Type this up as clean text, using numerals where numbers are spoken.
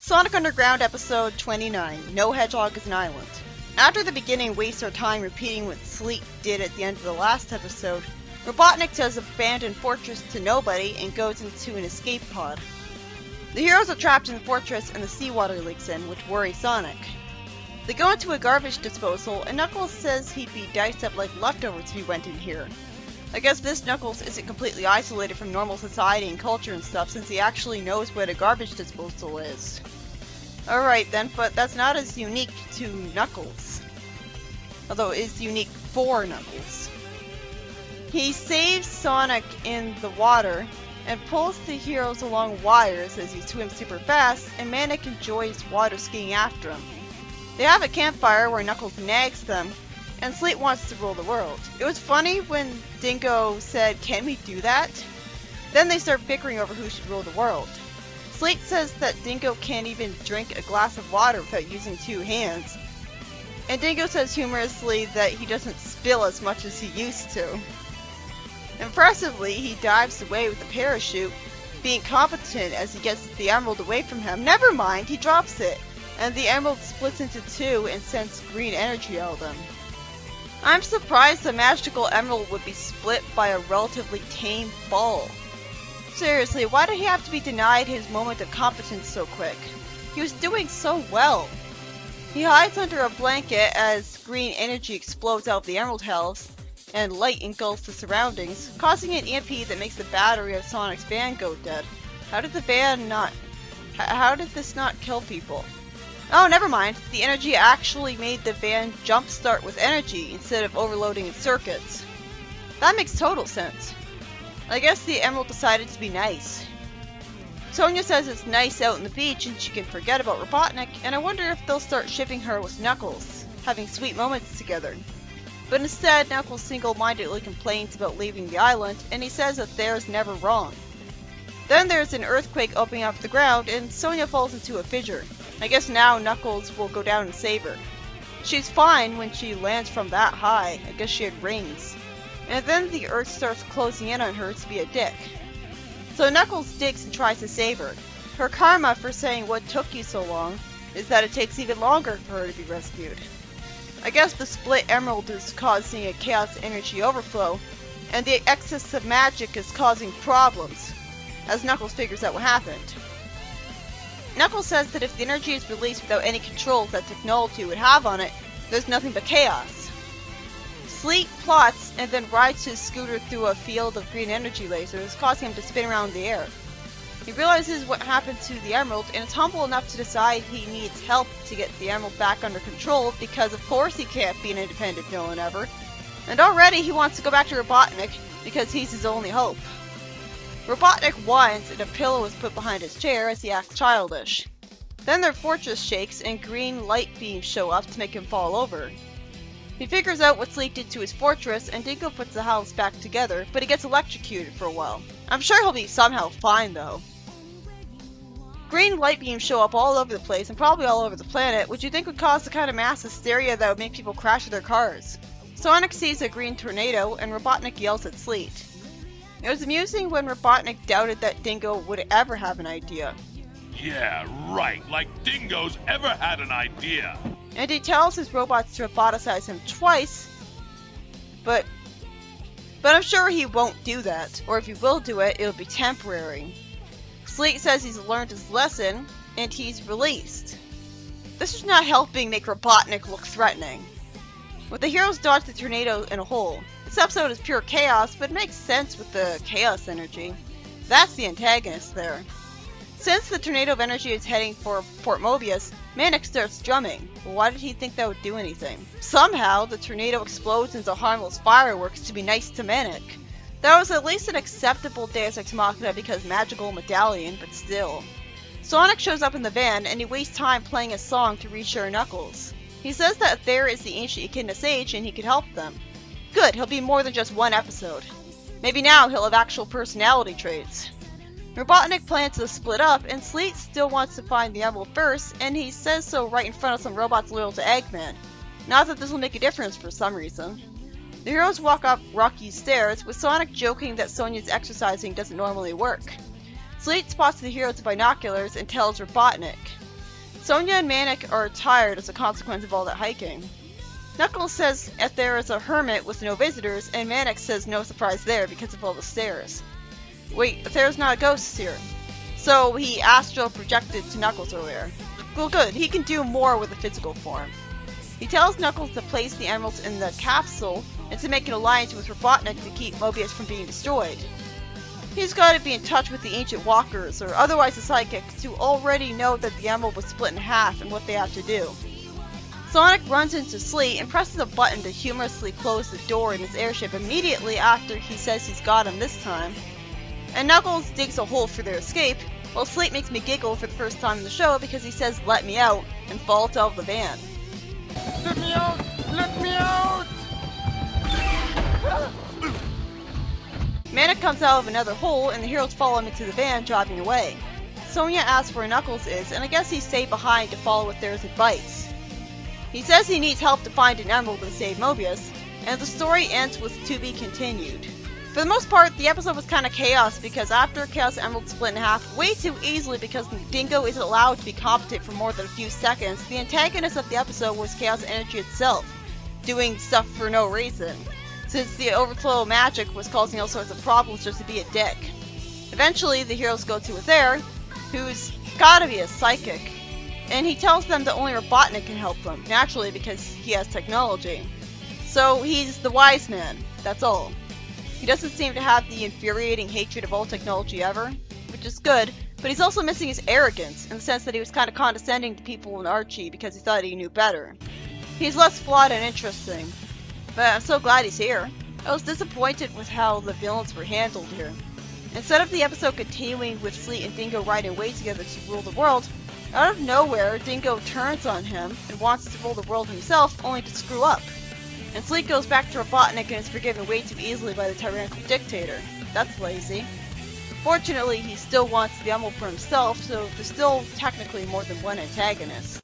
Sonic Underground Episode 29, No Hedgehog is an Island. After the beginning wastes our time repeating what Sleet did at the end of the last episode, Robotnik does abandon Fortress to nobody and goes into an escape pod. The heroes are trapped in the fortress and the seawater leaks in, which worries Sonic. They go into a garbage disposal and Knuckles says he'd be diced up like leftovers if he went in here. I guess this Knuckles isn't completely isolated from normal society and culture and stuff since he actually knows where the garbage disposal is. Alright then, but that's not as unique to Knuckles. Although it is unique for Knuckles. He saves Sonic in the water and pulls the heroes along wires as he swims super fast, and Manic enjoys water skiing after him. They have a campfire where Knuckles nags them, and Sleet wants to rule the world. It was funny when Dingo said, "Can we do that?" Then they start bickering over who should rule the world. Sleet says that Dingo can't even drink a glass of water without using two hands. And Dingo says humorously that he doesn't spill as much as he used to. Impressively, he dives away with a parachute, being competent as he gets the emerald away from him. Never mind, he drops it, and the emerald splits into two and sends green energy out of them. I'm surprised the magical emerald would be split by a relatively tame ball. Seriously, why did he have to be denied his moment of competence so quick? He was doing so well. He hides under a blanket as green energy explodes out of the emerald halves, and light engulfs the surroundings, causing an EMP that makes the battery of Sonic's van go dead. How did this not kill people? Oh, never mind. The energy actually made the van jumpstart with energy instead of overloading its circuits. That makes total sense. I guess the emerald decided to be nice. Sonia says it's nice out on the beach and she can forget about Robotnik, and I wonder if they'll start shipping her with Knuckles, having sweet moments together. But instead, Knuckles single-mindedly complains about leaving the island, and he says that they're never wrong. Then there's an earthquake opening up the ground, and Sonia falls into a fissure. I guess now Knuckles will go down and save her. She's fine when she lands from that high. I guess she had rings. And then the earth starts closing in on her to be a dick. So Knuckles digs and tries to save her. Her karma for saying what took you so long is that it takes even longer for her to be rescued. I guess the split emerald is causing a chaos energy overflow, and the excess of magic is causing problems, as Knuckles figures out what happened. Knuckles says that if the energy is released without any controls that technology would have on it, there's nothing but chaos. Sleet plots and then rides his scooter through a field of green energy lasers, causing him to spin around in the air. He realizes what happened to the emerald and is humble enough to decide he needs help to get the emerald back under control because of course he can't be an independent villain ever. And already he wants to go back to Robotnik because he's his only hope. Robotnik whines and a pillow is put behind his chair as he acts childish. Then their fortress shakes and green light beams show up to make him fall over. He figures out what Sleet did to his fortress and Dingo puts the house back together, but he gets electrocuted for a while. I'm sure he'll be somehow fine though. Green light beams show up all over the place and probably all over the planet, which you think would cause the kind of mass hysteria that would make people crash their cars. Sonic sees a green tornado and Robotnik yells at Sleet. It was amusing when Robotnik doubted that Dingo would ever have an idea. Yeah, right, like Dingo's ever had an idea. And he tells his robots to roboticize him twice, but I'm sure he won't do that, or if he will do it, it'll be temporary. Sleet says he's learned his lesson, and he's released. This is not helping make Robotnik look threatening. But the heroes dodge the tornado in a hole. This episode is pure chaos, but it makes sense with the chaos energy. That's the antagonist there. Since the tornado of energy is heading for Port Mobius, Manic starts drumming. But why did he think that would do anything? Somehow, the tornado explodes into harmless fireworks to be nice to Manic. That was at least an acceptable Deus Ex Machina because magical medallion, but still. Sonic shows up in the van, and he wastes time playing a song to reassure Knuckles. He says that there is the ancient Echidna Sage and he could help them. Good, he'll be more than just one episode. Maybe now he'll have actual personality traits. Robotnik plans to split up, and Sleet still wants to find the emerald first, and he says so right in front of some robots loyal to Eggman. Not that this will make a difference for some reason. The heroes walk up rocky stairs, with Sonic joking that Sonia's exercising doesn't normally work. Sleet spots the heroes with binoculars and tells Robotnik. Sonia and Manic are tired as a consequence of all that hiking. Knuckles says if there is a hermit with no visitors, and Manic says no surprise there because of all the stairs. Wait, there's not a ghost here. So he astral projected to Knuckles earlier. Well good, he can do more with a physical form. He tells Knuckles to place the emeralds in the capsule and to make an alliance with Robotnik to keep Mobius from being destroyed. He's got to be in touch with the ancient walkers, or otherwise the psychics, who already know that the emerald was split in half and what they have to do. Sonic runs into Sleet and presses a button to humorously close the door in his airship immediately after he says he's got him this time. And Knuckles digs a hole for their escape, while Sleet makes me giggle for the first time in the show because he says "let me out" and falls out of the van. Let me out! Let me out! Manic comes out of another hole and the heroes follow him into the van, driving away. Sonia asks where Knuckles is, and I guess he stayed behind to follow with their advice. He says he needs help to find an emerald and save Mobius, and the story ends with "to be continued." For the most part, the episode was kind of chaos because after Chaos Emerald split in half way too easily because Dingo isn't allowed to be competent for more than a few seconds, the antagonist of the episode was Chaos Energy itself, doing stuff for no reason, since the overflow of magic was causing all sorts of problems just to be a dick. Eventually, the heroes go to Aether, who's gotta be a psychic, and he tells them that only Robotnik can help them, naturally because he has technology. So he's the wise man, that's all. He doesn't seem to have the infuriating hatred of all technology ever, which is good, but he's also missing his arrogance, in the sense that he was kind of condescending to people in Archie because he thought he knew better. He's less flawed and interesting, but I'm so glad he's here. I was disappointed with how the villains were handled here. Instead of the episode continuing with Sleet and Dingo riding away together to rule the world, out of nowhere, Dingo turns on him and wants to rule the world himself, only to screw up. And Sleet goes back to Robotnik and is forgiven way too easily by the tyrannical dictator. That's lazy. Fortunately, he still wants the emerald for himself, so there's still technically more than one antagonist.